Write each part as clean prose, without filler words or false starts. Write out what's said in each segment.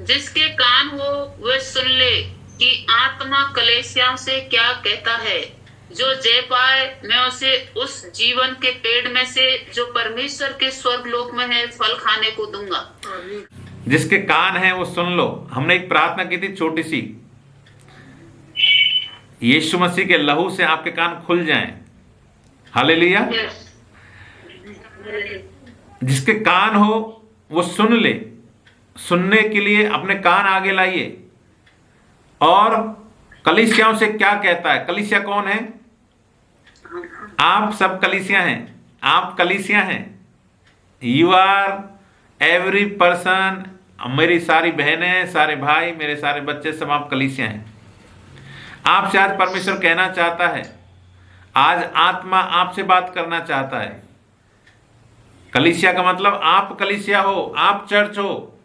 जिसके कान हो वह सुन ले कि आत्मा कलीसियाओं से क्या कहता है। जो जय पाए मैं उसे उस जीवन के पेड़ में से जो परमेश्वर के स्वर्ग लोक में है फल खाने को दूंगा। जिसके कान हैं वो सुन लो। हमने एक प्रार्थना की थी छोटी सी, यीशु मसीह के लहू से आपके कान खुल जाएं। हालेलुया। जिसके कान हो वो सुन ले। सुनने के लिए अपने कान आगे लाइए। और कलीसियाओं से क्या कहता है? कलीसिया कौन है? आप सब कलीसिया हैं। आप कलीसिया हैं। You are every person. मेरी सारी बहनें, सारे भाई, मेरे सारे बच्चे, सब आप कलीसिया हैं। आपसे आज परमेश्वर कहना चाहता है, आज आत्मा आपसे बात करना चाहता है। कलीसिया का मतलब आप कलीसिया हो, आप चर्च हो,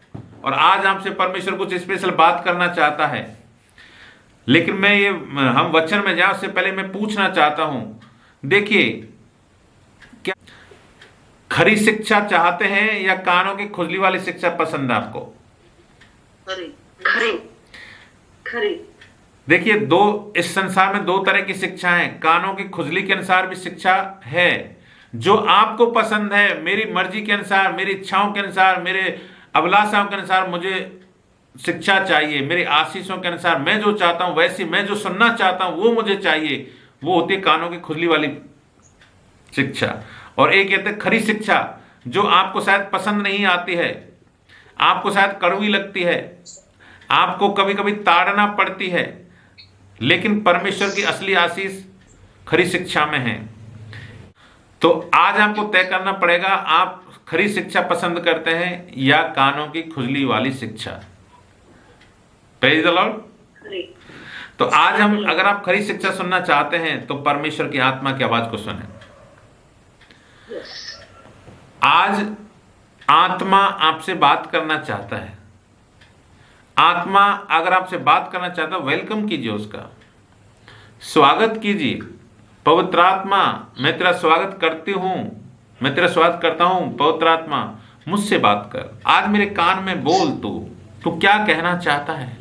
और आज आपसे परमेश्वर कुछ स्पेशल बात करना चाहता है। लेकिन हम वचन में जाए उससे पहले मैं पूछना चाहता हूं, देखिए, क्या खरी शिक्षा चाहते हैं या कानों की खुजली वाली शिक्षा पसंद है आपको? खरी खरी खरी। देखिए, इस संसार में दो तरह की शिक्षा है। कानों की खुजली के अनुसार भी शिक्षा है, जो आपको पसंद है, मेरी मर्जी के अनुसार, मेरी इच्छाओं के अनुसार, मेरे अभिलाषाओं के अनुसार मुझे शिक्षा चाहिए। मेरी आशीषों के अनुसार मैं जो चाहता हूं वैसी, मैं जो सुनना चाहता हूं वो मुझे चाहिए। वो होती है कानों की खुजली वाली शिक्षा। और एक कहते हैं खरी शिक्षा, जो आपको शायद पसंद नहीं आती है, आपको शायद कड़वी लगती है, आपको कभी कभी ताड़ना पड़ती है, लेकिन परमेश्वर की असली आशीष खरी शिक्षा में है। तो आज आपको तय करना पड़ेगा, आप खरी शिक्षा पसंद करते हैं या कानों की खुजली वाली शिक्षा। Praise the Lord. तो आज अगर आप खरी शिक्षा सुनना चाहते हैं तो परमेश्वर की आत्मा की आवाज को सुने। आज आत्मा आपसे बात करना चाहता है। आत्मा अगर आपसे बात करना चाहता है, वेलकम कीजिए, उसका स्वागत कीजिए। पवित्र आत्मा, मैं तेरा स्वागत करती हूं, मैं तेरा स्वागत करता हूं। पवित्र आत्मा, मुझसे बात कर। आज मेरे कान में बोल, तू क्या कहना चाहता है।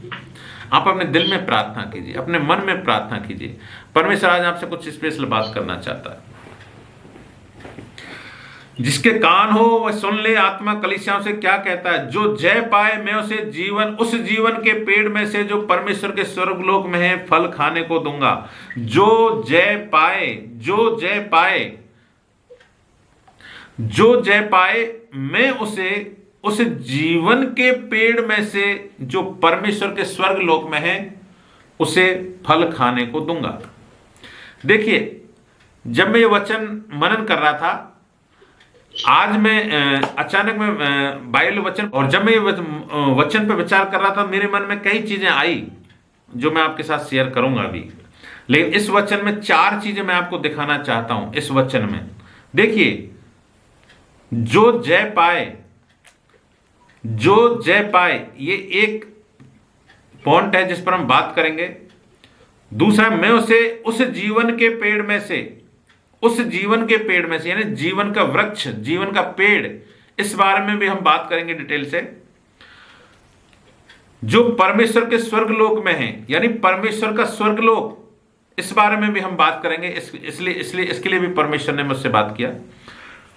आप अपने दिल में प्रार्थना कीजिए, अपने मन में प्रार्थना कीजिए। परमेश्वर आज आपसे कुछ स्पेशल बात करना चाहता है। जिसके कान हो वह सुन ले, आत्मा कलीसियाओं से क्या कहता है। जो जय पाए मैं उसे उस जीवन के पेड़ में से जो परमेश्वर के स्वर्गलोक में है फल खाने को दूंगा। जो जय पाए, जो जय पाए, जो जय पाए, मैं उसे उस जीवन के पेड़ में से जो परमेश्वर के स्वर्गलोक में है उसे फल खाने को दूंगा। देखिए, जब मैं ये वचन मनन कर रहा था, आज मैं अचानक में बाइबल वचन, और जब मैं वचन पे विचार कर रहा था, मेरे मन में कई चीजें आई जो मैं आपके साथ शेयर करूंगा अभी। लेकिन इस वचन में 4 चीजें मैं आपको दिखाना चाहता हूं। इस वचन में देखिए, जो जय पाए, जो जय पाए, ये एक पॉइंट है जिस पर हम बात करेंगे। दूसरा, मैं उसे उस जीवन के पेड़ में से, उस जीवन के पेड़ में से, यानी जीवन का वृक्ष, जीवन का पेड़, इस बारे में भी हम बात करेंगे डिटेल से, जो परमेश्वर के स्वर्गलोक में है, यानी परमेश्वर का स्वर्गलोक, इस बारे में भी हम बात करेंगे। इसलिए इसके लिए भी परमेश्वर ने मुझसे बात किया।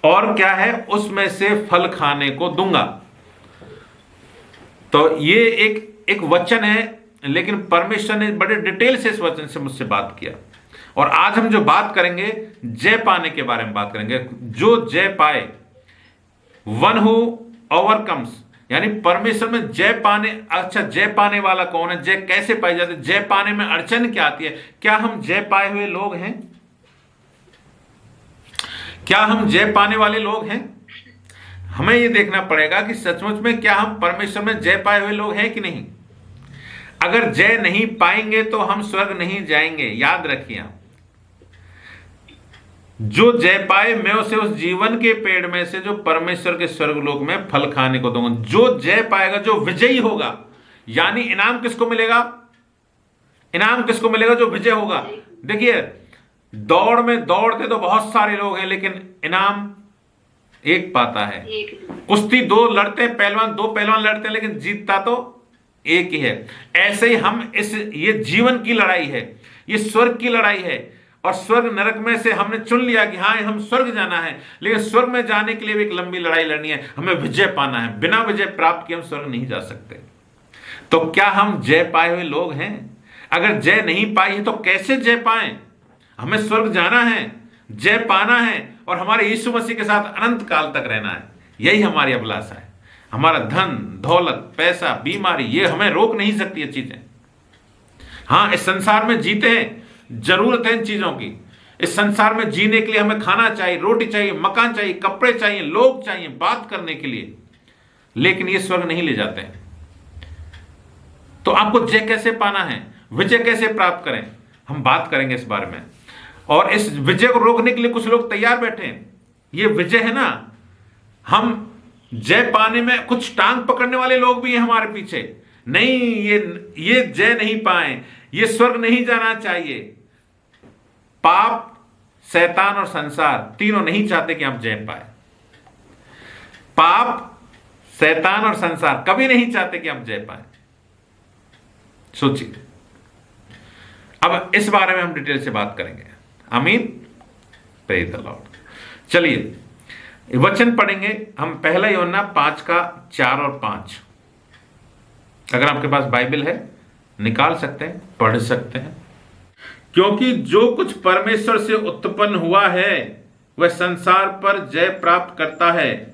और क्या है, उसमें से फल खाने को दूंगा। तो ये एक वचन है, लेकिन परमेश्वर ने बड़े डिटेल से इस वचन से मुझसे बात किया। और आज हम जो बात करेंगे, जय पाने के बारे में बात करेंगे। जो जय पाए, वन हु ओवरकम्स, यानी परमेश्वर में जय पाने। अच्छा, जय पाने वाला कौन है? जय कैसे पाई जाती है? जय पाने में अड़चन क्या आती है? क्या हम जय पाए हुए लोग हैं? क्या हम जय पाने वाले लोग हैं? हमें यह देखना पड़ेगा कि सचमुच में क्या हम परमेश्वर में जय पाए हुए लोग हैं कि नहीं। अगर जय नहीं पाएंगे तो हम स्वर्ग नहीं जाएंगे। याद रखिए, जो जय पाए मैं उसे उस जीवन के पेड़ में से जो परमेश्वर के स्वर्गलोक में फल खाने को दूंगा। जो जय पाएगा, जो विजयी होगा, यानी इनाम किसको मिलेगा? इनाम किसको मिलेगा? जो विजय होगा। देखिए, दौड़ में दौड़ते तो बहुत सारे लोग हैं, लेकिन इनाम एक पाता है। कुश्ती 2 लड़ते हैं, पहलवान 2 पहलवान लड़ते हैं, लेकिन जीतता तो एक ही है। ऐसे ही हम ये जीवन की लड़ाई है, ये स्वर्ग की लड़ाई है। और स्वर्ग नरक में से हमने चुन लिया कि हाँ हम स्वर्ग जाना है, लेकिन स्वर्ग में जाने के लिए भी एक लंबी लड़ाई लड़नी है, हमें विजय पाना है। बिना विजय प्राप्त किए हम स्वर्ग नहीं जा सकते। तो क्या हम जय पाए हुए लोग हैं? अगर जय नहीं पाई है तो कैसे जय पाएं? हमें स्वर्ग जाना है, जय पाना है और हमारे यीशु मसीह के साथ अनंत काल तक रहना है। यही हमारी अभिलाषा है। हमारा धन दौलत पैसा बीमारी ये हमें रोक नहीं सकती ये चीजें। हाँ, इस संसार में जीते हैं, जरूरत है इन चीजों की। इस संसार में जीने के लिए हमें खाना चाहिए, रोटी चाहिए, मकान चाहिए, कपड़े चाहिए, लोग चाहिए बात करने के लिए, लेकिन ये स्वर्ग नहीं ले जाते हैं। तो आपको जय कैसे पाना है, विजय कैसे प्राप्त करें, हम बात करेंगे इस बारे में। और इस विजय को रोकने के लिए कुछ लोग तैयार बैठे हैं। ये विजय है ना, हम जय पाने में कुछ टांग पकड़ने वाले लोग भी हैं हमारे पीछे। नहीं, ये जय नहीं पाए, ये स्वर्ग नहीं जाना चाहिए। पाप, शैतान और संसार तीनों नहीं चाहते कि आप जय पाए। पाप, शैतान और संसार कभी नहीं चाहते कि आप जय पाए। सोचिए। अब इस बारे में हम डिटेल से बात करेंगे। आमीन, प्रेज द लॉर्ड। चलिए वचन पढ़ेंगे हम। पहला यूहन्ना 5 का 4 और 5। अगर आपके पास बाइबल है निकाल सकते हैं, पढ़ सकते हैं। क्योंकि जो कुछ परमेश्वर से उत्पन्न हुआ है वह संसार पर जय प्राप्त करता है,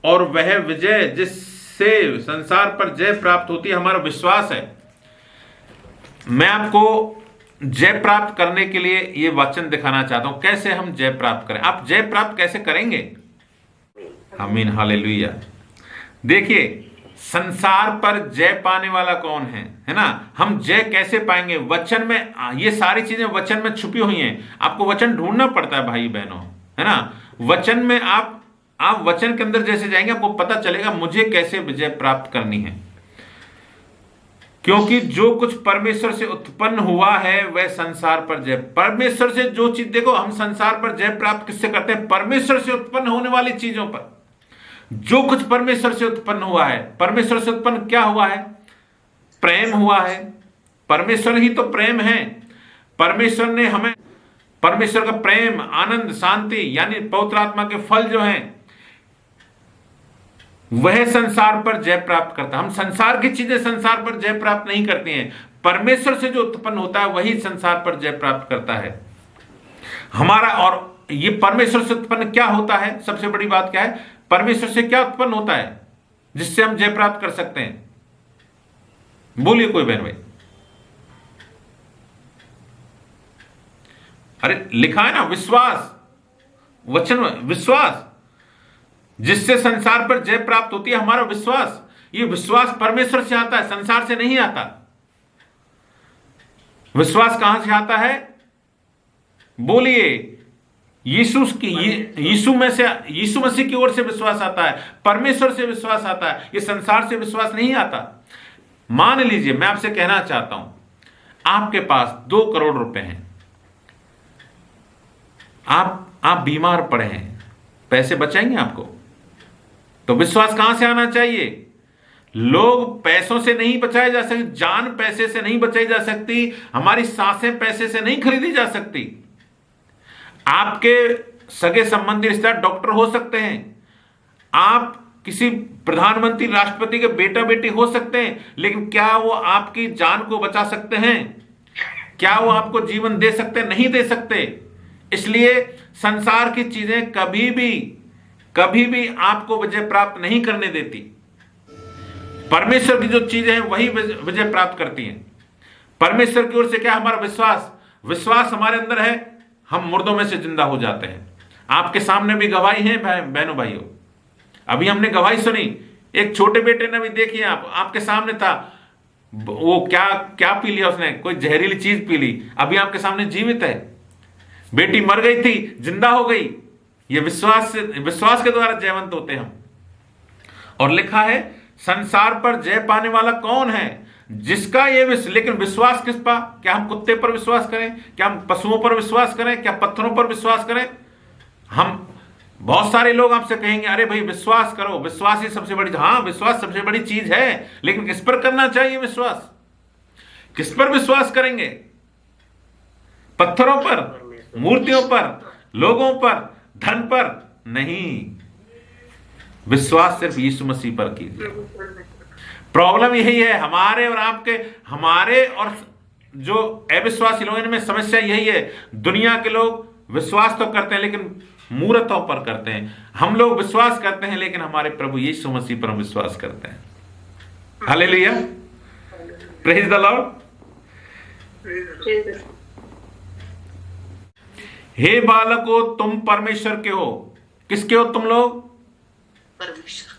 और वह विजय जिससे संसार पर जय प्राप्त होती है हमारा विश्वास है। मैं आपको जय प्राप्त करने के लिए यह वचन दिखाना चाहता हूं, कैसे हम जय प्राप्त करें। आप जय प्राप्त कैसे करेंगे? आमीन, हालेलुया। देखिए, संसार पर जय पाने वाला कौन है ना? हम जय कैसे पाएंगे? वचन में, ये सारी चीजें वचन में छुपी हुई हैं। आपको वचन ढूंढना पड़ता है भाई बहनों, है ना। वचन में आप वचन के अंदर जैसे जाएंगे आपको पता चलेगा मुझे कैसे विजय प्राप्त करनी है। क्योंकि जो कुछ परमेश्वर से उत्पन्न हुआ है वह संसार पर जय। परमेश्वर से जो चीज, देखो हम संसार पर जय प्राप्त किससे करते हैं? परमेश्वर से उत्पन्न होने वाली चीजों पर। जो कुछ परमेश्वर से उत्पन्न हुआ है, परमेश्वर से उत्पन्न क्या हुआ है? प्रेम हुआ है। परमेश्वर ही तो प्रेम है। परमेश्वर ने हमें, परमेश्वर का प्रेम, आनंद, शांति यानी पवित्र आत्मा के फल जो हैं वह संसार पर जय प्राप्त करता है। हम संसार की चीजें संसार पर जय प्राप्त नहीं करती हैं। परमेश्वर से जो उत्पन्न होता है वही संसार पर जय प्राप्त करता है हमारा। और ये परमेश्वर से उत्पन्न क्या होता है? सबसे बड़ी बात क्या है? परमेश्वर से क्या उत्पन्न होता है जिससे हम जय प्राप्त कर सकते हैं? बोलिए कोई बहन भाई। अरे लिखा है ना, विश्वास। वचन में विश्वास, जिससे संसार पर जय प्राप्त होती है हमारा विश्वास। ये विश्वास परमेश्वर से आता है, संसार से नहीं आता। विश्वास कहां से आता है? बोलिए। यीशु मसीह की ओर से विश्वास आता है, परमेश्वर से विश्वास आता है। ये संसार से विश्वास नहीं आता। मान लीजिए, मैं आपसे कहना चाहता हूं, आपके पास 2 करोड़ रुपए हैं, आप बीमार पड़े हैं, पैसे बचाएंगे आपको? तो विश्वास कहां से आना चाहिए? लोग पैसों से नहीं बचाए जा सकते, जान पैसे से नहीं बचाई जा सकती, हमारी सांसें पैसे से नहीं खरीदी जा सकती। आपके सगे संबंधी रिश्तेदार डॉक्टर हो सकते हैं, आप किसी प्रधानमंत्री राष्ट्रपति के बेटा बेटी हो सकते हैं, लेकिन क्या वो आपकी जान को बचा सकते हैं? क्या वो आपको जीवन दे सकते? नहीं दे सकते। इसलिए संसार की चीजें कभी भी आपको विजय प्राप्त नहीं करने देती। परमेश्वर की जो चीजें हैं वही विजय प्राप्त करती हैं। परमेश्वर की ओर से क्या? हमारा विश्वास हमारे अंदर है, हम मुर्दों में से जिंदा हो जाते हैं। आपके सामने भी गवाही है बहनों भाइयों। अभी हमने गवाही सुनी, एक छोटे बेटे ने भी देखी, आपके सामने था, वो क्या पी लिया उसने? कोई जहरीली चीज पी ली, अभी आपके सामने जीवित है। बेटी मर गई थी, जिंदा हो गई। ये विश्वास के द्वारा जयवंत होते हम। और लिखा है, संसार पर जय पाने वाला कौन है? जिसका ये लेकिन विश्वास किस पर? क्या हम कुत्ते पर विश्वास करें? क्या हम पशुओं पर विश्वास करें? क्या पत्थरों पर विश्वास करें? हम बहुत सारे लोग आपसे कहेंगे अरे भाई विश्वास करो, विश्वास ही सबसे बड़ी, हाँ विश्वास सबसे बड़ी चीज है, लेकिन किस पर करना चाहिए विश्वास? किस पर विश्वास करेंगे? पत्थरों पर, मूर्तियों पर, लोगों पर, धन पर नहीं। विश्वास सिर्फ यीशु मसीह पर कीजिए। प्रॉब्लम यही है हमारे और आपके, हमारे और जो अविश्वासी लोग, इनमें समस्या यही है। दुनिया के लोग विश्वास तो करते हैं लेकिन मूर्तों पर करते हैं, हम लोग विश्वास करते हैं लेकिन हमारे प्रभु यीशु मसीह पर हम विश्वास करते हैं। Hallelujah, praise the lord. हे बालकों तुम परमेश्वर के हो। किसके हो तुम लोग? परमेश्वर।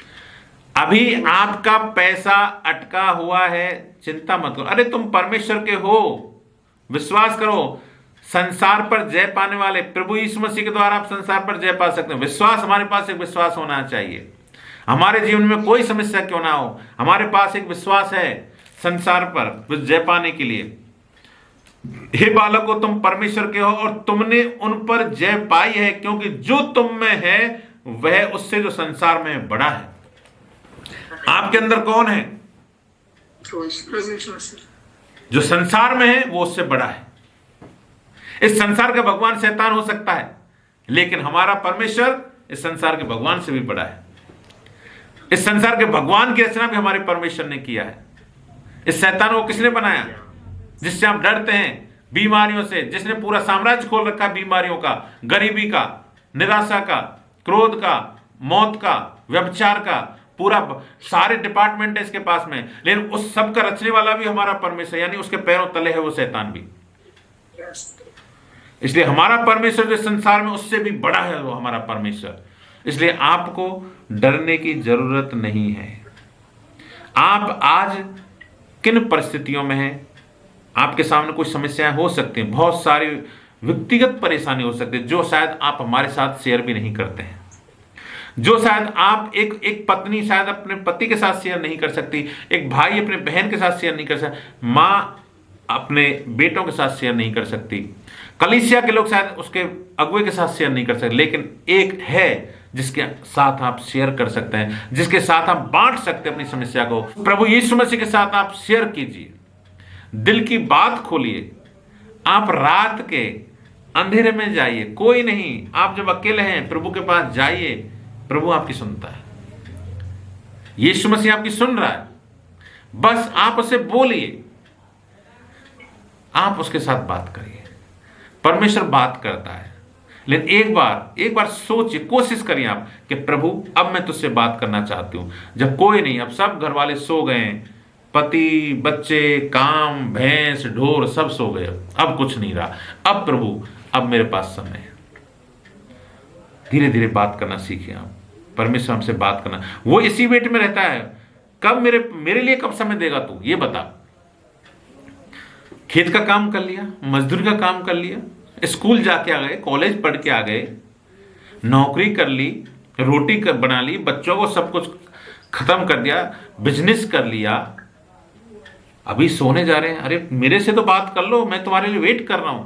अभी आपका पैसा अटका हुआ है, चिंता मत करो, अरे तुम परमेश्वर के हो, विश्वास करो। संसार पर जय पाने वाले प्रभु यीशु मसीह के द्वारा आप संसार पर जय पा सकते हो। विश्वास, हमारे पास एक विश्वास होना चाहिए। हमारे जीवन में कोई समस्या क्यों ना हो, हमारे पास एक विश्वास है संसार पर जय पाने के लिए। हे बालकों तुम परमेश्वर के हो और तुमने उन पर जय पाई है, क्योंकि जो तुम में है वह उससे जो संसार में बड़ा है। आपके अंदर कौन है? जो संसार में है वो उससे बड़ा है। इस संसार का भगवान शैतान हो सकता है, लेकिन हमारा परमेश्वर इस संसार के भगवान से भी बड़ा है। इस संसार के भगवान की रचना भी हमारे परमेश्वर ने किया है। इस शैतान को किसने बनाया? जिससे आप डरते हैं, बीमारियों से, जिसने पूरा साम्राज्य खोल रखा, बीमारियों का, गरीबी का, निराशा का, क्रोध का, मौत का, व्यभिचार का, पूरा सारे डिपार्टमेंट है इसके पास में। लेकिन उस सब का रचने वाला भी हमारा परमेश्वर, यानी उसके पैरों तले है वो शैतान भी। इसलिए हमारा परमेश्वर जो संसार में उससे भी बड़ा है वो हमारा परमेश्वर। इसलिए आपको डरने की जरूरत नहीं है। आप आज किन परिस्थितियों में हैं? आपके सामने कुछ समस्याएं हो सकती हैं, बहुत सारी व्यक्तिगत परेशानी हो सकती है जो शायद आप हमारे साथ शेयर भी नहीं करते हैं, जो शायद आप एक पत्नी शायद अपने पति के साथ शेयर नहीं कर सकती, एक भाई अपने बहन के साथ शेयर नहीं कर सकता, माँ अपने बेटों के साथ शेयर नहीं कर सकती, कलीसिया के लोग शायद उसके अगुए के साथ शेयर नहीं कर सकते, लेकिन एक है जिसके साथ आप शेयर कर सकते हैं, जिसके साथ आप बांट सकते हैं अपनी समस्या को। प्रभु यीशु मसीह के साथ आप शेयर कीजिए, दिल की बात खोलिए। आप रात के अंधेरे में जाइए, कोई नहीं, आप जब अकेले हैं प्रभु के पास जाइए, प्रभु आपकी सुनता है, यीशु मसीह आपकी सुन रहा है। बस आप उसे बोलिए, आप उसके साथ बात करिए। परमेश्वर बात करता है, लेकिन एक बार सोचिए, कोशिश करिए आप कि प्रभु अब मैं तुझसे बात करना चाहती हूं। जब कोई नहीं, अब सब घर वाले सो गए हैं, पति, बच्चे, काम, भैंस, ढोर सब सो गए, अब कुछ नहीं रहा, अब प्रभु अब मेरे पास समय है। धीरे धीरे बात करना सीखिए आप। परमेश्वर हमसे बात करना, वो इसी वेट में रहता है, कब मेरे लिए कब समय देगा तू, ये बता। खेत का काम कर लिया, मजदूरी का काम कर लिया, स्कूल जाके आ गए, कॉलेज पढ़ के आ गए, नौकरी कर ली, रोटी बना ली, बच्चों को सब कुछ खत्म कर दिया, बिजनेस कर लिया, अभी सोने जा रहे हैं। अरे मेरे से तो बात कर लो, मैं तुम्हारे लिए वेट कर रहा हूं।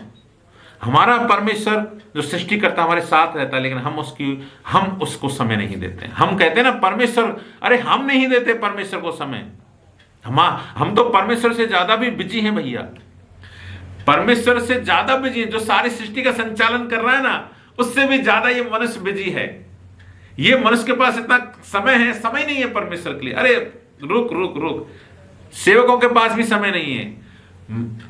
हमारा परमेश्वर जो सृष्टि करता हमारे साथ रहता है, लेकिन हम उसको समय नहीं देते। हम कहते हैं ना परमेश्वर, अरे हम नहीं देते परमेश्वर को समय। हम तो परमेश्वर से ज्यादा भी बिजी हैं भैया, परमेश्वर से ज्यादा बिजी है। जो सारी सृष्टि का संचालन कर रहा है ना, उससे भी ज्यादा ये मनुष्य बिजी है। ये मनुष्य के पास इतना समय है, समय नहीं है परमेश्वर के लिए। अरे रुक, सेवकों के पास भी समय नहीं है।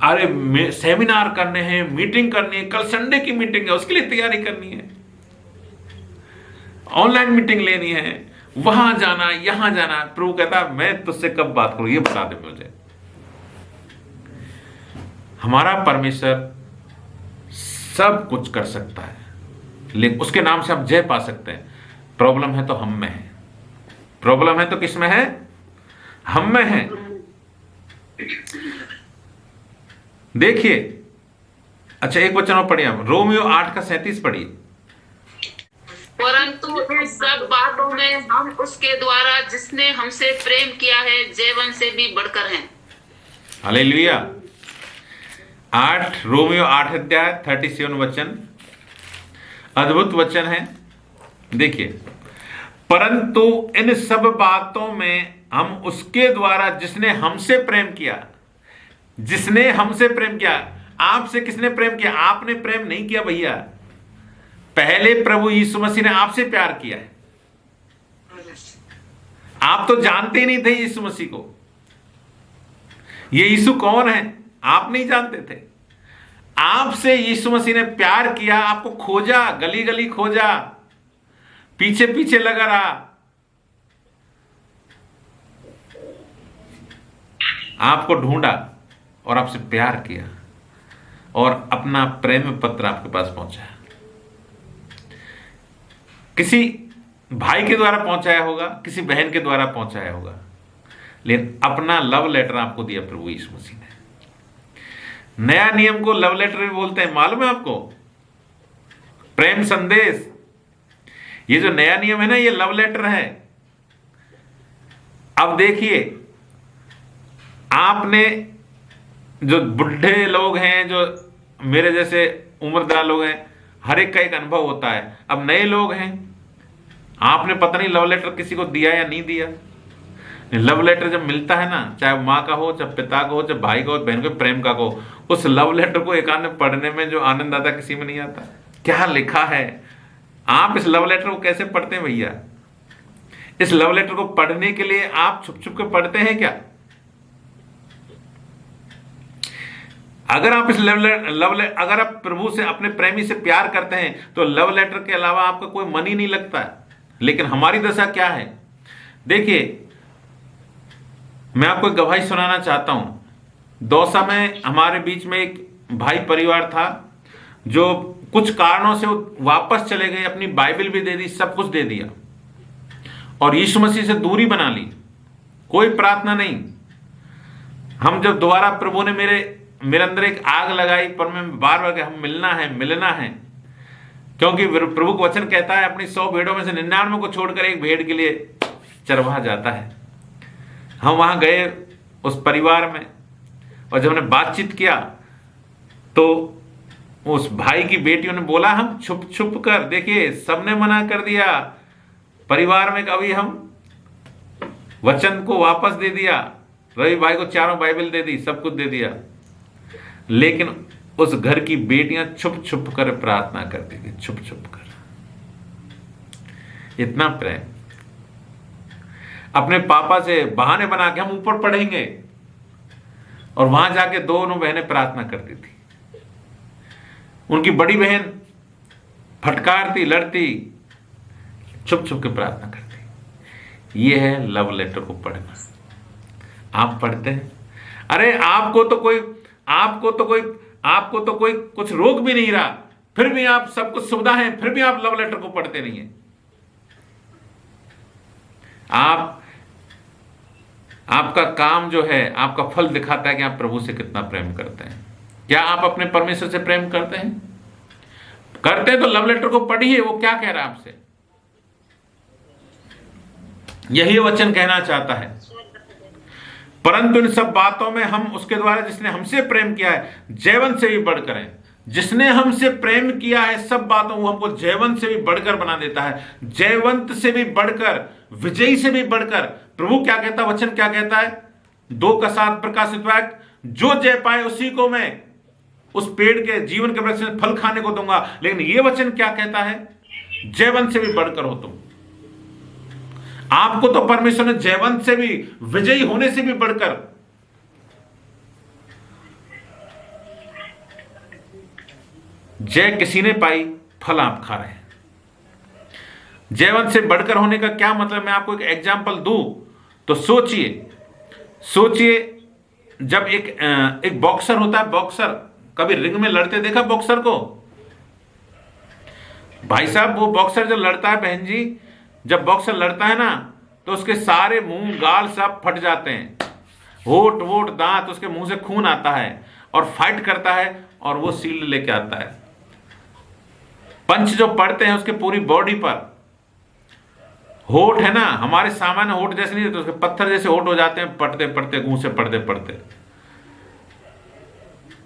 अरे सेमिनार करने हैं, मीटिंग करनी है, कल संडे की मीटिंग है, उसके लिए तैयारी करनी है, ऑनलाइन मीटिंग लेनी है, वहां जाना, यहां जाना। प्रभु कहता मैं तुझसे कब बात करूं, ये बता दे मुझे। हमारा परमेश्वर सब कुछ कर सकता है, लेकिन उसके नाम से हम जय पा सकते हैं। प्रॉब्लम है तो हम में है, प्रॉब्लम है तो किस में है? हम में है। देखिए, अच्छा एक वचन और पढ़िए, हम रोमियो 8:37 पढ़िए। परंतु इस सब बातों में हम उसके द्वारा जिसने हमसे प्रेम किया है जीवन से भी बढ़कर हैं। हालेलुया। 8 रोमियो 8 अध्याय 37 वचन, अद्भुत वचन है। देखिए, परंतु इन सब बातों में हम उसके द्वारा जिसने हमसे प्रेम किया, जिसने हमसे प्रेम किया। आपसे किसने प्रेम किया? आपने प्रेम नहीं किया भैया, पहले प्रभु यीशु मसीह ने आपसे प्यार किया है। आप तो जानते ही नहीं थे यीशु मसीह को, ये यीशु कौन है आप नहीं जानते थे। आपसे यीशु मसीह ने प्यार किया, आपको खोजा, गली गली खोजा, पीछे पीछे लगा रहा, आपको ढूंढा और आपसे प्यार किया और अपना प्रेम पत्र आपके पास पहुंचाया। किसी भाई के द्वारा पहुंचाया होगा, किसी बहन के द्वारा पहुंचाया होगा, लेकिन अपना लव लेटर आपको दिया प्रभु यीशु मसीह ने। नया नियम को लव लेटर भी बोलते हैं, मालूम है आपको? प्रेम संदेश। ये जो नया नियम है ना, ये लव लेटर है। अब देखिए, आपने जो बुढ़े लोग हैं, जो मेरे जैसे उम्रदार लोग हैं, हर एक का एक अनुभव होता है। अब नए लोग हैं, आपने पता नहीं लव लेटर किसी को दिया या नहीं दिया। लव लेटर जब मिलता है ना, चाहे माँ का हो, चाहे पिता का हो, चाहे भाई का हो, बहन का, प्रेम का हो, उस लव लेटर को एकांत में पढ़ने में जो आनंद आता किसी में नहीं आता। क्या लिखा है, आप इस लव लेटर को कैसे पढ़ते हैं भैया? इस लव लेटर को पढ़ने के लिए आप छुप छुप के पढ़ते हैं क्या? अगर आप इस अगर आप प्रभु से, अपने प्रेमी से प्यार करते हैं, तो लव लेटर के अलावा आपका कोई मन ही नहीं लगता है। लेकिन हमारी दशा क्या है? देखिए, मैं आपको एक गवाही सुनाना चाहता हूं। दौसा में हमारे बीच में एक भाई परिवार था, जो कुछ कारणों से वापस चले गए, अपनी बाइबल भी दे दी, सब कुछ दे दिया और यीशु मसीह से दूरी बना ली, कोई प्रार्थना नहीं। हम जब दोबारा, प्रभु ने मेरे अंदर एक आग लगाई, पर मैं बार बार हम मिलना है, क्योंकि प्रभु का वचन कहता है अपनी 100 भेड़ों में से 99 को छोड़कर एक भेड़ के लिए चरवाहा जाता है। हम वहां गए उस परिवार में, और जब हमने बातचीत किया तो उस भाई की बेटियों ने बोला, हम छुप छुप कर, देखिए सबने मना कर दिया परिवार में, कभी हम वचन को वापस दे दिया, रवि भाई को 4 बाइबल दे दी, सब कुछ दे दिया, लेकिन उस घर की बेटियां छुप छुप कर प्रार्थना करती थी, छुप छुप कर। इतना प्रेम। अपने पापा से बहाने बना के हम ऊपर पढ़ेंगे, और वहां जाके दोनों बहनें प्रार्थना करती थी। उनकी बड़ी बहन फटकारती, लड़ती, छुप छुप के प्रार्थना करती। ये है लव लेटर को पढ़ना। आप पढ़ते हैं? अरे आपको तो कोई कुछ रोक भी नहीं रहा, फिर भी आप, सब कुछ सुविधा है, फिर भी आप लव लेटर को पढ़ते नहीं है। आपका काम जो है, आपका फल दिखाता है कि आप प्रभु से कितना प्रेम करते हैं। क्या आप अपने परमेश्वर से प्रेम करते हैं? करते हैं तो लव लेटर को पढ़िए, वो क्या कह रहा है आपसे। यही वचन कहना चाहता है, परंतु इन सब बातों में हम उसके द्वारा जिसने हमसे प्रेम किया है, जयवंत से भी बढ़कर है। जिसने हमसे प्रेम किया है, सब बातों वो हमको जयवंत से भी बढ़कर बना देता है, जयवंत से भी बढ़कर, विजयी से भी बढ़कर। प्रभु क्या कहता है, वचन क्या कहता है? 2:7 प्रकाशित वाक्य, जो जय पाए उसी को मैं उस पेड़ के, जीवन के वृक्ष में फल खाने को दूंगा। लेकिन ये वचन क्या कहता है? जयवंत से भी बढ़कर हो तुम। आपको तो परमेश्वर ने जयवंत से भी, विजयी होने से भी बढ़कर, जय किसी ने पाई, फल आप खा रहे हैं। जयवंत से बढ़कर होने का क्या मतलब? मैं आपको एक एग्जांपल दूं तो सोचिए, जब एक बॉक्सर होता है, बॉक्सर, कभी रिंग में लड़ते देखा बॉक्सर को? भाई साहब, वो बॉक्सर जो लड़ता है, बहन जी, जब बॉक्सर लड़ता है ना, तो उसके सारे मुंह गाल सब फट जाते हैं, होठ वोट दांत, उसके मुंह से खून आता है, और फाइट करता है, और वो शील्ड लेके आता है। पंच जो पड़ते हैं उसके पूरी बॉडी पर, होठ है ना, हमारे सामान्य होठ जैसे नहीं रहते, उसके पत्थर जैसे होठ हो जाते हैं, पड़ते पड़ते, मुंह से पड़ते पड़ते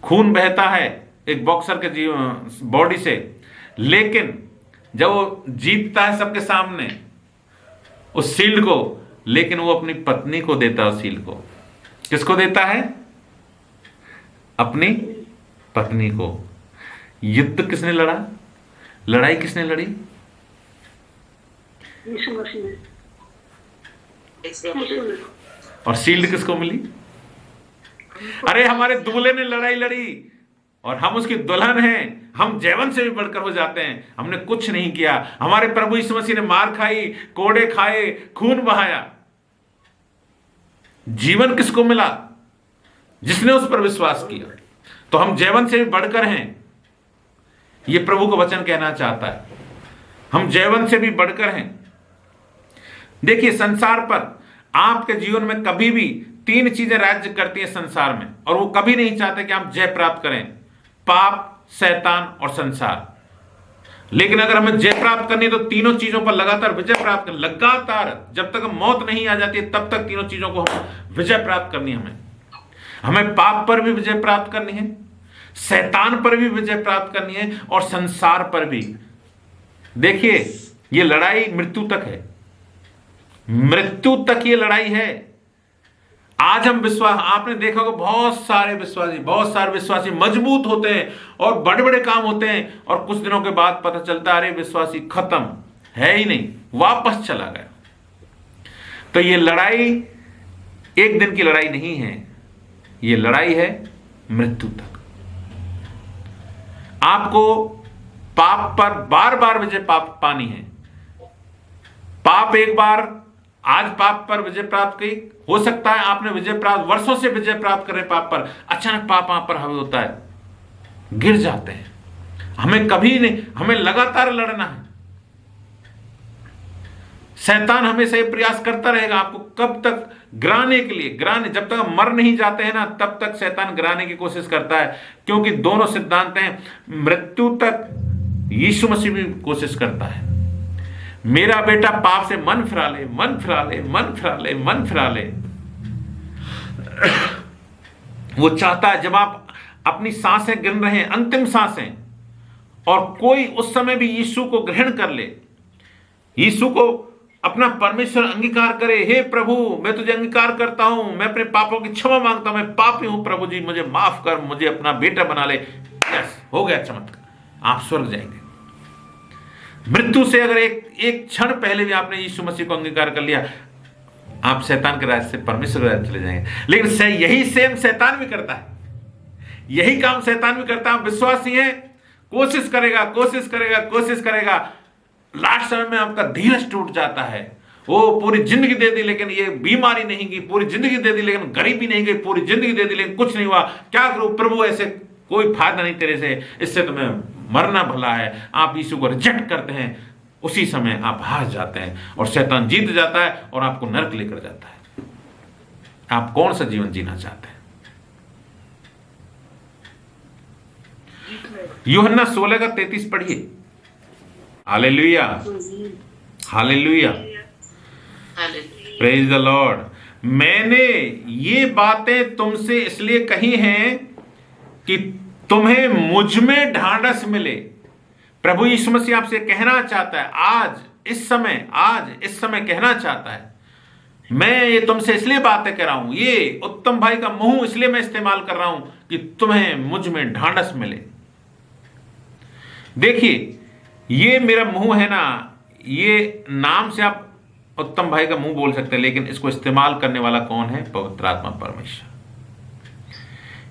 खून बहता है एक बॉक्सर के बॉडी से। लेकिन जब वो जीतता है सबके सामने उस शील्ड को, लेकिन वो अपनी पत्नी को देता है उस शील्ड को। किसको देता है? अपनी पत्नी को। युद्ध किसने लड़ा? लड़ाई किसने लड़ी? यीशु मसीह ने। और शील्ड किसको मिली? अरे हमारे दूल्हे ने लड़ाई लड़ी और हम उसकी दुल्हन हैं। हम जैवन से भी बढ़कर हो जाते हैं। हमने कुछ नहीं किया। हमारे प्रभु यीशु मसीह ने मार खाई, कोड़े खाए, खून बहाया। जीवन किसको मिला? जिसने उस पर विश्वास किया। तो हम जैवन से भी बढ़कर हैं, ये प्रभु का वचन कहना चाहता है। हम जैवन से भी बढ़कर हैं। देखिए, संसार पर आपके जीवन में कभी भी 3 चीजें राज्य करती हैं संसार में, और वो कभी नहीं चाहते कि आप जय प्राप्त करें। पाप, शैतान और संसार। लेकिन अगर हमें जय प्राप्त करनी है तो तीनों चीजों पर लगातार विजय प्राप्त करनी। लगातार जब तक मौत नहीं आ जाती है तब तक तीनों चीजों को विजय प्राप्त करनी है। हमें पाप पर भी विजय प्राप्त करनी है, शैतान पर भी विजय प्राप्त करनी है और संसार पर भी। देखिए, ये लड़ाई मृत्यु तक है। मृत्यु तक ये लड़ाई है। आज हम विश्वास, आपने देखा होगा बहुत सारे विश्वासी मजबूत होते हैं और बड़े बड़े काम होते हैं, और कुछ दिनों के बाद पता चलता है अरे विश्वासी खत्म है ही नहीं, वापस चला गया। तो ये लड़ाई एक दिन की लड़ाई नहीं है, ये लड़ाई है मृत्यु तक। आपको पाप पर बार बार विजय पानी है। पाप एक बार, आज पाप पर विजय प्राप्त की, हो सकता है आपने विजय प्राप्त, वर्षों से विजय प्राप्त करें पाप पर, अचानक पाप आप पर हावी होता है, गिर जाते हैं। हमें कभी नहीं, हमें लगातार लड़ना है। शैतान हमेशा ये प्रयास करता रहेगा आपको कब तक गिराने के लिए, जब तक हम मर नहीं जाते हैं ना, तब तक शैतान गिराने की कोशिश करता है। क्योंकि दोनों सिद्धांत हैं, मृत्यु तक यीशु मसीह भी कोशिश करता है। मेरा बेटा पाप से मन फिरा ले, मन फिरा ले, मन फिरा ले, मन फिरा ले। वो चाहता है जब आप अपनी सांसें गिन रहे हैं, अंतिम सांसें, और कोई उस समय भी यीशु को ग्रहण कर ले, यीशु को अपना परमेश्वर अंगीकार करे। हे प्रभु, मैं तुझे अंगीकार करता हूं, मैं अपने पापों की क्षमा मांगता हूं, मैं पापी हूं, प्रभु जी मुझे माफ कर, मुझे अपना बेटा बना ले। यस, हो गया चमत्कार, आप स्वर्ग जाएंगे। मृत्यु से अगर एक क्षण पहले भी आपने यीशु मसीह को अंगीकार कर लिया, आप शैतान के राज्य से परमेश्वर के राज्य चले जाएंगे। लेकिन यही सेम शैतान भी करता है, यही काम शैतान भी करता है। आप विश्वासी हैं, कोशिश करेगा, कोशिश करेगा, कोशिश करेगा, लास्ट समय में आपका धीरज टूट जाता है। वो पूरी जिंदगी दे दी लेकिन ये बीमारी नहीं गई, पूरी जिंदगी दे दी लेकिन गरीबी नहीं गई, पूरी जिंदगी दे दी लेकिन कुछ नहीं हुआ। क्या करूं प्रभु, ऐसे कोई फायदा नहीं तेरे से, इससे तो मैं मरना भला है। आप यीशु को रिजेक्ट करते हैं, उसी समय आप हार जाते हैं और शैतान जीत जाता है और आपको नरक लेकर जाता है। आप कौन सा जीवन जीना चाहते हैं? यूहन्ना 16:33 पढ़िए। Hallelujah, hallelujah, praise the Lord. मैंने ये बातें तुमसे इसलिए कही हैं कि तुम्हें मुझ में ढांढस मिले। प्रभु यीशु मसीह आपसे कहना चाहता है, आज इस समय कहना चाहता है, मैं ये तुमसे इसलिए बातें कर रहा हूं, ये उत्तम भाई का मुंह इसलिए मैं इस्तेमाल कर रहा हूं कि तुम्हें मुझ में ढांढस मिले। देखिए, ये मेरा मुंह है ना, ये नाम से आप उत्तम भाई का मुंह बोल सकते हैं, लेकिन इसको इस्तेमाल करने वाला कौन है? पवित्र आत्मा परमेश्वर।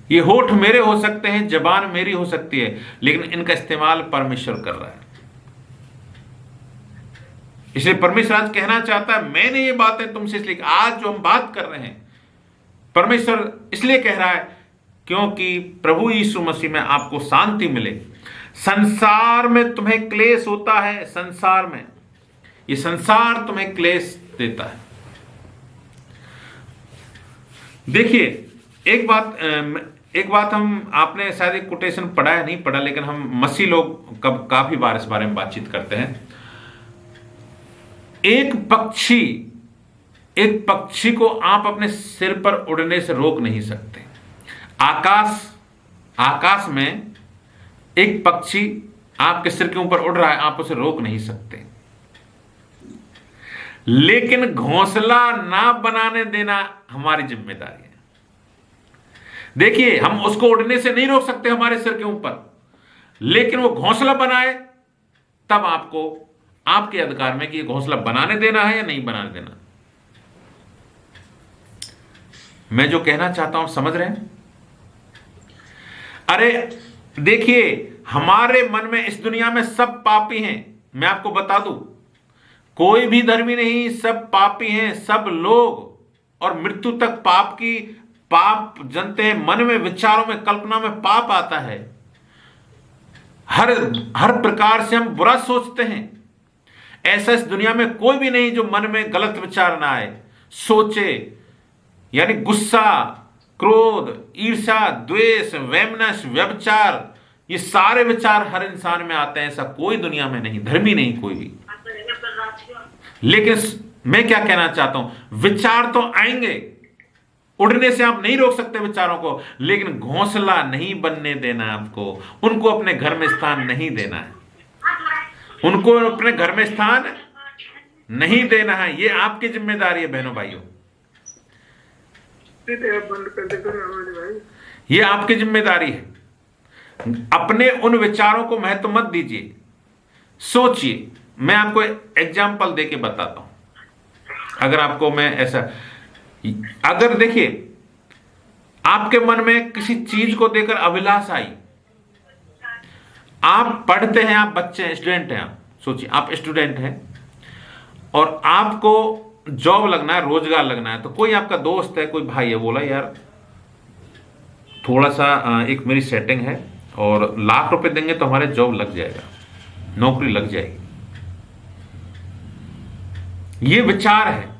ये होठ मेरे हो सकते हैं, जबान मेरी हो सकती है, लेकिन इनका इस्तेमाल परमेश्वर कर रहा है। इसलिए परमेश्वर आज कहना चाहता है, मैंने ये बातें तुमसे इसलिए, आज जो हम बात कर रहे हैं, परमेश्वर इसलिए कह रहा है क्योंकि प्रभु यीशु मसीह में आपको शांति मिले। संसार में तुम्हें क्लेश होता है, संसार में, ये संसार तुम्हें क्लेश देता है। देखिए, एक बात हम, आपने शायद एक कोटेशन पढ़ा है, नहीं पढ़ा, लेकिन हम मसीह लोग काफी बार इस बारे में बातचीत करते हैं। एक पक्षी को आप अपने सिर पर उड़ने से रोक नहीं सकते। आकाश में एक पक्षी आपके सिर के ऊपर उड़ रहा है, आप उसे रोक नहीं सकते। लेकिन घोंसला ना बनाने देना हमारी जिम्मेदारी है। देखिए, हम उसको उड़ने से नहीं रोक सकते हमारे सिर के ऊपर, लेकिन वो घोंसला बनाए तब आपको, आपके अधिकार में कि ये घोंसला बनाने देना है या नहीं बनाने देना। मैं जो कहना चाहता हूं समझ रहे हैं? अरे देखिए, हमारे मन में इस दुनिया में सब पापी हैं। मैं आपको बता दूं, कोई भी धर्मी नहीं, सब पापी हैं, सब लोग। और मृत्यु तक पाप जनते हैं। मन में, विचारों में, कल्पना में पाप आता है। हर प्रकार से हम बुरा सोचते हैं। ऐसा इस दुनिया में कोई भी नहीं जो मन में गलत विचार ना आए, सोचे। यानी गुस्सा, क्रोध, ईर्ष्या, द्वेष, वैमनस्य, व्यभिचार, ये सारे विचार हर इंसान में आते हैं। ऐसा कोई दुनिया में नहीं, धर्मी नहीं कोई भी। लेकिन मैं क्या कहना चाहता हूं, विचार तो आएंगे, उड़ने से आप नहीं रोक सकते विचारों को, लेकिन घोंसला नहीं बनने देना आपको। उनको अपने घर में स्थान नहीं देना है, उनको अपने घर में स्थान नहीं देना है। ये आपकी जिम्मेदारी है बहनों भाइयों, ये आपकी जिम्मेदारी है। अपने उन विचारों को महत्व मत दीजिए, सोचिए। मैं आपको एग्जाम्पल देके बताता हूं। अगर आपको मैं ऐसा, अगर देखिए आपके मन में किसी चीज को देखकर अभिलाष आई, आप पढ़ते हैं, आप बच्चे हैं, स्टूडेंट हैं, आप सोचिए आप स्टूडेंट हैं और आपको जॉब लगना है, रोजगार लगना है। तो कोई आपका दोस्त है, कोई भाई है, बोला यार थोड़ा सा एक मेरी सेटिंग है और लाख रुपए देंगे तो हमारे जॉब लग जाएगा, नौकरी लग जाएगी। ये विचार है।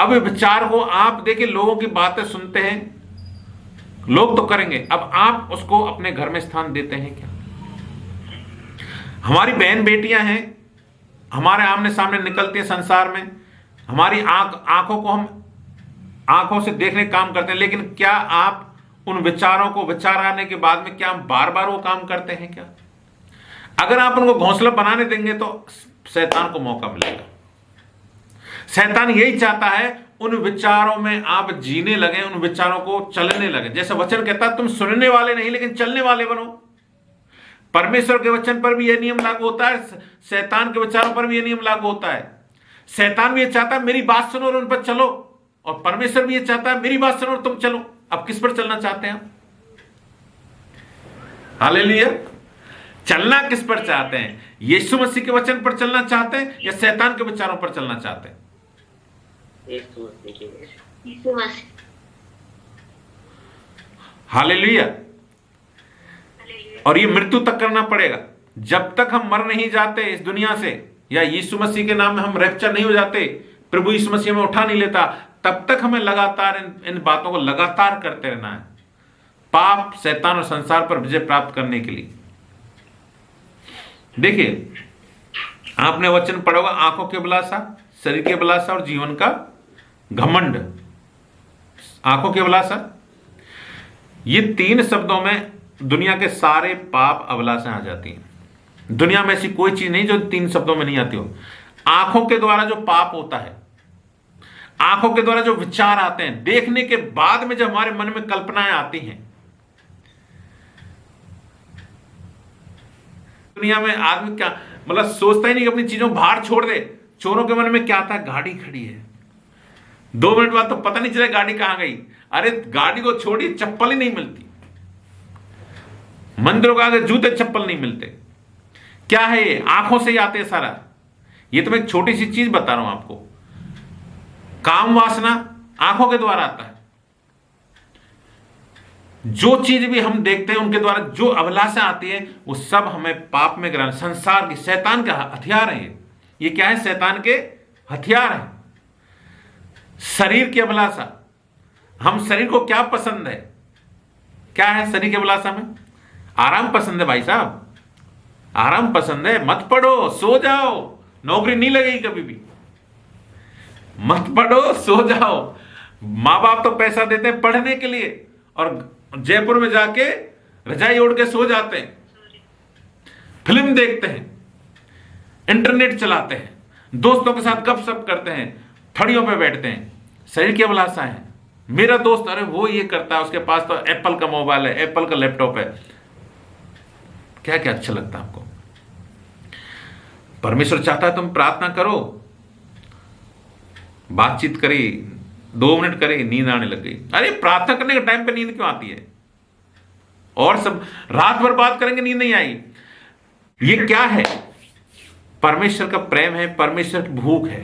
अब ये विचार को आप देखिए, लोगों की बातें सुनते हैं, लोग तो करेंगे, अब आप उसको अपने घर में स्थान देते हैं क्या? हमारी बहन बेटियां हैं, हमारे आमने सामने निकलती हैं संसार में, हमारी आंखों को हम आंखों से देखने का काम करते हैं, लेकिन क्या आप उन विचारों को, विचार आने के बाद में क्या हम बार बार वो काम करते हैं क्या? अगर आप उनको घोंसला बनाने देंगे तो शैतान को मौका मिलेगा। शैतान यही चाहता है उन विचारों में आप जीने लगे, उन विचारों को चलने लगे। जैसे वचन कहता है, तुम सुनने वाले नहीं लेकिन चलने वाले बनो। परमेश्वर के वचन पर भी यह नियम लागू होता है, शैतान के विचारों पर भी यह नियम लागू होता है। शैतान भी ये चाहता है मेरी बात सुनो और उन पर चलो, और परमेश्वर भी ये चाहता है मेरी बात सुनो और तुम चलो। अब किस पर चलना चाहते हैं आप? हालेलुया। चलना किस पर चाहते हैं? यीशु मसीह के वचन पर चलना चाहते हैं या शैतान के विचारों पर चलना चाहते हैं? यीशु मसीह। हालेलुया। और ये मृत्यु तक करना पड़ेगा। जब तक हम मर नहीं जाते इस दुनिया से, या यीशु मसीह के नाम में हम रैप्चर नहीं हो जाते, प्रभु यीशु मसीह हमें उठा नहीं लेता, तब तक हमें लगातार इन बातों को लगातार करते रहना है, पाप, शैतान और संसार पर विजय प्राप्त करने के लिए। देखिए, आपने वचन पढ़ा होगा, आंखों की अभिलाषा, शरीर की अभिलाषा और जीवन का घमंड। आंखों की अभिलाषा, ये तीन शब्दों में दुनिया के सारे पाप अभिलाषाएं आ जाती हैं। दुनिया में ऐसी कोई चीज नहीं जो तीन शब्दों में नहीं आती हो। आंखों के द्वारा जो पाप होता है, आंखों के द्वारा जो विचार आते हैं, देखने के बाद में जब हमारे मन में कल्पनाएं आती हैं। दुनिया में आदमी क्या मतलब सोचता ही नहीं कि अपनी चीजों बाहर छोड़ दे। चोरों के मन में क्या आता है? गाड़ी खड़ी है, 2 मिनट बाद तो पता नहीं चला गाड़ी कहां गई। अरे गाड़ी को छोड़ी, चप्पल ही नहीं मिलती। मंदिरों के आगे जूते चप्पल नहीं मिलते। क्या है ये? आंखों से ही आते हैं सारा। ये तो मैं एक छोटी सी चीज बता रहा हूं आपको। काम वासना आंखों के द्वारा आता है। जो चीज भी हम देखते हैं उनके द्वारा जो अभिलाषा आती है, वो सब हमें पाप में गिराने, संसार की, शैतान का हथियार है ये क्या है? शैतान के हथियार है। शरीर की अभिलाषा, हम शरीर को क्या पसंद है? क्या है शरीर की अभिलाषा में? आराम पसंद है भाई साहब, आराम पसंद है। मत पढ़ो, सो जाओ, नौकरी नहीं लगेगी कभी भी। मत पढ़ो, सो जाओ। माँ बाप तो पैसा देते हैं पढ़ने के लिए और जयपुर में जाके रजाई ओढ़ के सो जाते हैं। फिल्म देखते हैं, इंटरनेट चलाते हैं, दोस्तों के साथ गपशप करते हैं, थड़ियों पे बैठते हैं, शरीर की अभिलाषा है। मेरा दोस्त, अरे वो ये करता है, उसके पास तो एप्पल का मोबाइल है, एप्पल का लैपटॉप है। क्या क्या अच्छा लगता है आपको? परमेश्वर चाहता है तुम प्रार्थना करो, बातचीत करी, 2 मिनट करी, नींद आने लग गई। अरे प्रार्थना करने के टाइम पे नींद क्यों आती है? और सब रात भर बात करेंगे, नींद नहीं आई। ये क्या है? परमेश्वर का प्रेम है, परमेश्वर की भूख है।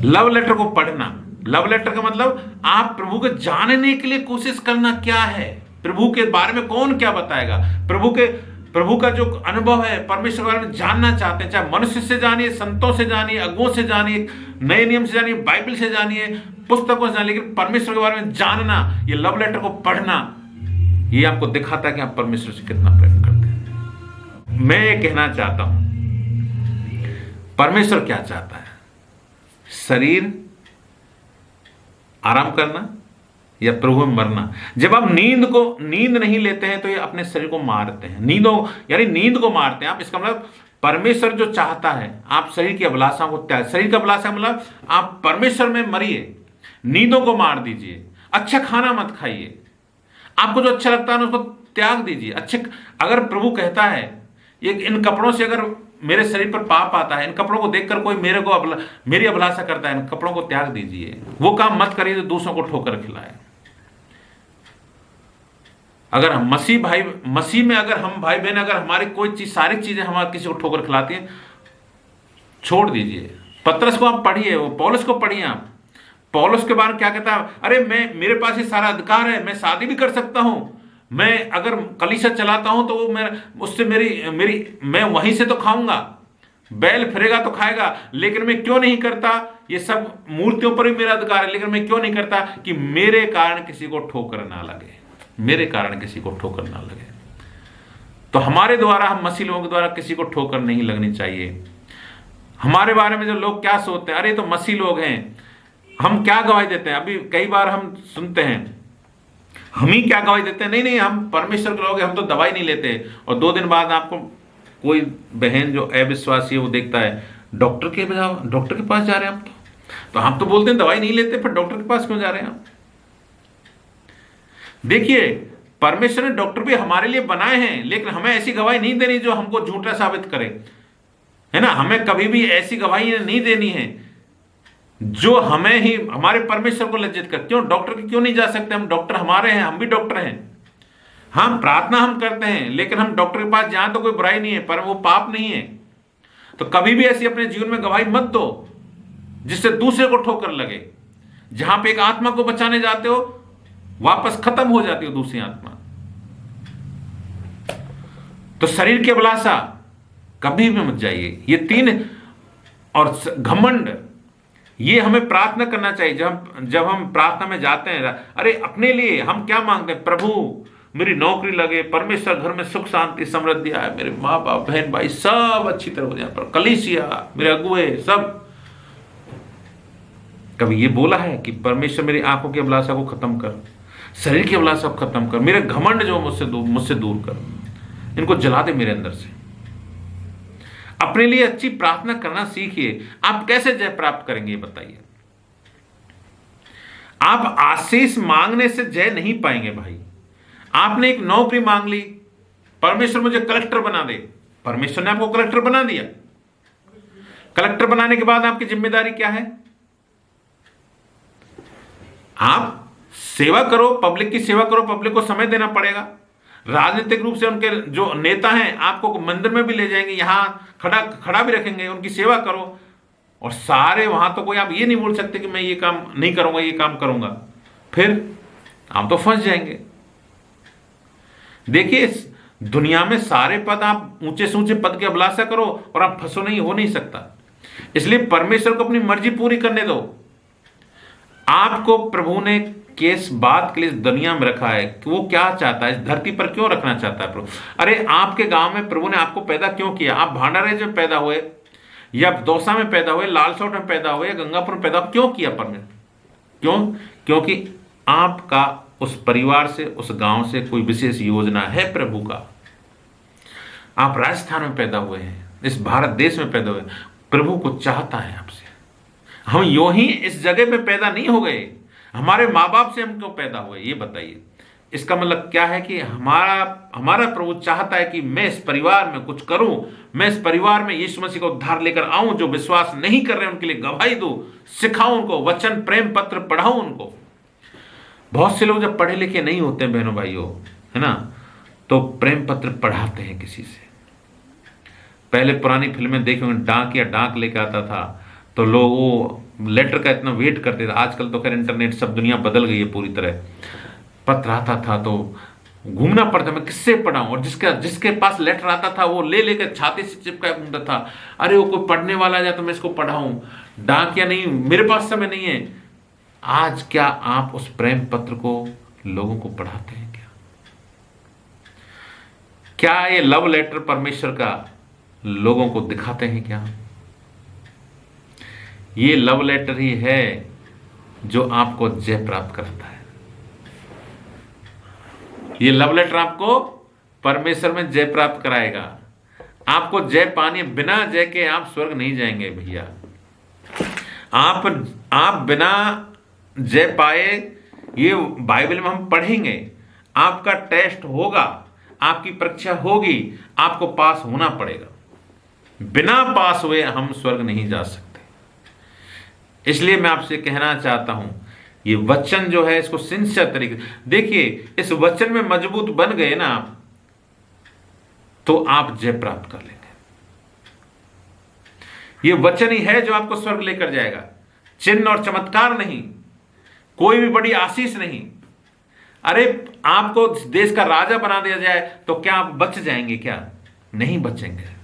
लव लेटर को पढ़ना, लव लेटर का मतलब आप प्रभु को जानने के लिए कोशिश करना। क्या है प्रभु के बारे में? कौन क्या बताएगा? प्रभु का जो अनुभव है, परमेश्वर के बारे में जानना चाहते हैं, चाहे मनुष्य से जानिए, संतों से जानिए, अगुओं से जानिए, नए नियम से जानिए, बाइबल से जानिए, पुस्तकों से जानिए, लेकिन परमेश्वर के बारे में जानना, ये लव लेटर को पढ़ना, ये आपको दिखाता है कि आप परमेश्वर से कितना प्रेम करते हैं। मैं ये कहना चाहता हूं, परमेश्वर क्या चाहता है? शरीर आराम करना या प्रभु में मरना? जब आप नींद नहीं लेते हैं तो ये अपने शरीर को मारते हैं। यानी नींद को मारते हैं आप। इसका मतलब परमेश्वर जो चाहता है, आप शरीर की अभिलाषाओं को त्याग। शरीर की अभिलाषा मतलब आप परमेश्वर में मरिए, नींदों को मार दीजिए, अच्छा खाना मत खाइए, आपको जो अच्छा लगता है ना उसको त्याग दीजिए। अगर प्रभु कहता है ये इन कपड़ों से अगर मेरे शरीर पर पाप आता है, इन कपड़ों को देखकर कोई मेरी अभिलाषा करता है, इन कपड़ों को त्याग दीजिए। वो काम मत करिए जो दूसरों को ठोकर खिलाए। अगर हम मसीह में अगर हम भाई बहन, अगर हमारी कोई चीज, सारी चीजें हमारे किसी को ठोकर खिलाती हैं, छोड़ दीजिए। पतरस को आप पढ़िए, वो पौलुस को पढ़िए आप। पौलुस के बारे में क्या कहता है? अरे मेरे पास ये सारा अधिकार है, मैं शादी भी कर सकता हूं, मैं अगर कलीसिया चलाता हूं तो वो उससे मैं वहीं से तो खाऊंगा, बैल फिरेगा तो खाएगा, लेकिन मैं क्यों नहीं करता? ये सब मूर्तियों पर भी मेरा अधिकार है, लेकिन मैं क्यों नहीं करता? कि मेरे कारण किसी को ठोकर ना लगे, मेरे कारण किसी को ठोकर ना लगे। तो हमारे द्वारा, हम मसीह लोगों के द्वारा किसी को ठोकर नहीं लगनी चाहिए। हमारे बारे में जो लोग क्या सोचते हैं, अरे तो मसीह लोग हैं, हम क्या गवाही देते हैं? अभी कई बार हम सुनते हैं, हम ही क्या गवाही देते हैं? नहीं, हम परमेश्वर के लोग हैं, हम तो दवाई नहीं लेते। और 2 दिन बाद आपको कोई बहन जो अविश्वासी है वो देखता है, डॉक्टर के पास जा रहे हैं हम, तो हम तो बोलते हैं दवाई नहीं लेते, फिर डॉक्टर के पास क्यों जा रहे हैं हम? देखिए, परमेश्वर ने डॉक्टर भी हमारे लिए बनाए हैं, लेकिन हमें ऐसी गवाही नहीं देनी जो हमको झूठा साबित करे, है ना। हमें कभी भी ऐसी गवाही नहीं देनी है जो हमें ही, हमारे परमेश्वर को लज्जित कर। क्यों? डॉक्टर के क्यों नहीं जा सकते? हम डॉक्टर हमारे हैं, हम भी डॉक्टर हैं। हम प्रार्थना हम करते हैं, लेकिन हम डॉक्टर के पास जाएं तो कोई बुराई नहीं है, पर वो पाप नहीं है। तो कभी भी ऐसी अपने जीवन में गवाही मत दो जिससे दूसरे को ठोकर लगे। जहां पे एक आत्मा को बचाने जाते हो, वापस खत्म हो जाती हो दूसरी आत्मा। तो शरीर की अभिलाषा कभी भी मत जाइए। ये 3 और घमंड, ये हमें प्रार्थना करना चाहिए। जब हम प्रार्थना में जाते हैं, अरे अपने लिए हम क्या मांगते हैं? प्रभु मेरी नौकरी लगे, परमेश्वर घर में सुख शांति समृद्धि आए, मेरे माँ बाप बहन भाई सब अच्छी तरह हो जाए, पर कलीसिया, मेरे अगुए सब। कभी ये बोला है कि परमेश्वर मेरी आंखों की अभिलाषा को खत्म कर, शरीर की अभिलाषा को खत्म कर, मेरे घमंड जो मुझसे दूर कर, इनको जला दे मेरे अंदर से। अपने लिए अच्छी प्रार्थना करना सीखिए। आप कैसे जय प्राप्त करेंगे ये बताइए? आप आशीष मांगने से जय नहीं पाएंगे भाई। आपने एक नौकरी मांग ली, परमेश्वर मुझे कलेक्टर बना दे, परमेश्वर ने आपको कलेक्टर बना दिया। कलेक्टर बनाने के बाद आपकी जिम्मेदारी क्या है? आप सेवा करो, पब्लिक की सेवा करो, पब्लिक को समय देना पड़ेगा। राजनीतिक रूप से उनके जो नेता हैं आपको मंदिर में भी ले जाएंगे, यहां खड़ा भी रखेंगे, उनकी सेवा करो। और सारे वहां तो कोई आप ये नहीं बोल सकते कि मैं ये काम नहीं करूंगा, ये काम करूंगा, फिर आप तो फंस जाएंगे। देखिए, इस दुनिया में सारे पद, आप ऊंचे से ऊंचे पद की अभिलाषा करो और आप फंसो नहीं, हो नहीं सकता। इसलिए परमेश्वर को अपनी मर्जी पूरी करने दो। आपको प्रभु ने किस बात के लिए दुनिया में रखा है, कि वो क्या चाहता है, इस धरती पर क्यों रखना चाहता है प्रभु? अरे आपके गांव में प्रभु ने आपको पैदा क्यों किया? आप भांडारे में पैदा हुए, या दौसा में पैदा हुए, लालसोट में पैदा हुए, या गंगापुर में पैदा, क्यों किया परमेश्वर? क्यों? क्योंकि आपका उस परिवार से, उस गांव से कोई विशेष योजना है प्रभु का। आप राजस्थान में पैदा हुए हैं, इस भारत देश में पैदा हुए, प्रभु को चाहता है आपसे। हम यूं ही इस जगह पे पैदा नहीं हो गए, हमारे माँ बाप से हम क्यों पैदा हुए, ये बताइए। इसका मतलब क्या है कि हमारा प्रभु चाहता है कि मैं इस परिवार में कुछ करूं, मैं इस परिवार में यीशु मसीह को उद्धार लेकर आऊं, जो विश्वास नहीं कर रहे उनके लिए गवाही दूं, सिखाऊं उनको, वचन प्रेम पत्र पढ़ाऊं उनको। बहुत से लोग जब पढ़े लिखे नहीं होते हैं बहनों भाइयों, है ना, तो प्रेम पत्र पढ़ाते हैं किसी से। पहले पुरानी फिल्में देखी, डाक या डाक लेकर आता था तो लोग वो लेटर का इतना वेट करते थे। आजकल तो खैर इंटरनेट, सब दुनिया बदल गई है पूरी तरह। पत्र आता था तो घूमना पड़ता, मैं किससे पढ़ाऊं, और जिसके पास लेटर आता था वो ले लेकर छाती से चिपका घूमता था, अरे वो कोई पढ़ने वाला जाए तो मैं इसको पढ़ाऊं। डाक या नहीं, मेरे पास समय नहीं है। आज क्या आप उस प्रेम पत्र को लोगों को पढ़ाते हैं क्या ये लव लेटर परमेश्वर का लोगों को दिखाते हैं क्या? ये लव लेटर ही है जो आपको जय प्राप्त करता है। ये लव लेटर आपको परमेश्वर में जय प्राप्त कराएगा। आपको जय पानी, बिना जय के आप स्वर्ग नहीं जाएंगे भैया। आप बिना जय पाए, ये बाइबल में हम पढ़ेंगे, आपका टेस्ट होगा, आपकी परीक्षा होगी, आपको पास होना पड़ेगा। बिना पास हुए हम स्वर्ग नहीं जा सकते। इसलिए मैं आपसे कहना चाहता हूं, ये वचन जो है इसको सिंसियर तरीके, देखिए इस वचन में मजबूत बन गए ना आप, तो आप जय प्राप्त कर लेंगे। ये वचन ही है जो आपको स्वर्ग लेकर जाएगा, चिन्ह और चमत्कार नहीं, कोई भी बड़ी आशीष नहीं। अरे आपको देश का राजा बना दिया जाए तो क्या आप बच जाएंगे? क्या नहीं बचेंगे।